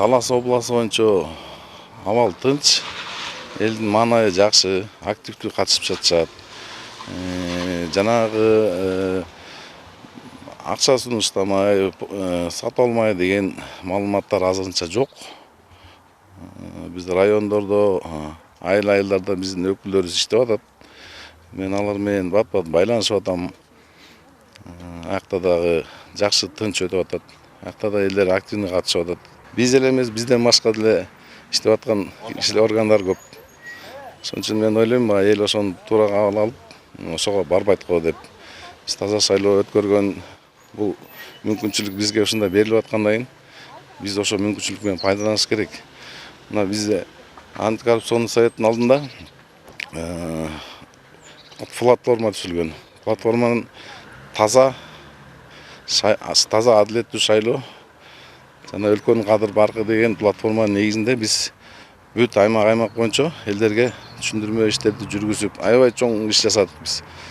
Талас обласы боюнча абал тынч, элдин маанайы жакшы, активдүү катышып жатышат. Жанагы акча сунуштамай, сатып алмай деген маалыматтар азырынча жок. Биз райондордо айыл-айылдарда биздин өкүлдөрүбүз иштеп атат. Мен алар менен бат-бат байланышып атам. Акта дагы жакшы тынч өтүп атат. Акта да элдер активдүү катышып атат. Биз эле эмес, бизден башка деле иштеп аткан кишилер, органдар көп. Ошон үчүн мен ойлойм, эл ошону туура кабыл алып, ошого барбайт го деп. Биз таза шайлоо өткөргөн бул мүмкүнчүлүк бизге ушундай берилип аткандан кийин биз ошол мүмкүнчүлүк менен пайдаланыш керек. Мына бизде антикоррупционный советтин алдында платформа түзүлгөн. Платформанын таза адилеттүү шайлоо жана өлкөнүн кадыр баркы деген платформанын негизинде биз бүт аймак боюнча элдерге түшүндүрмө иштерди жүргүзүп, аябай чоң иш жасадык биз.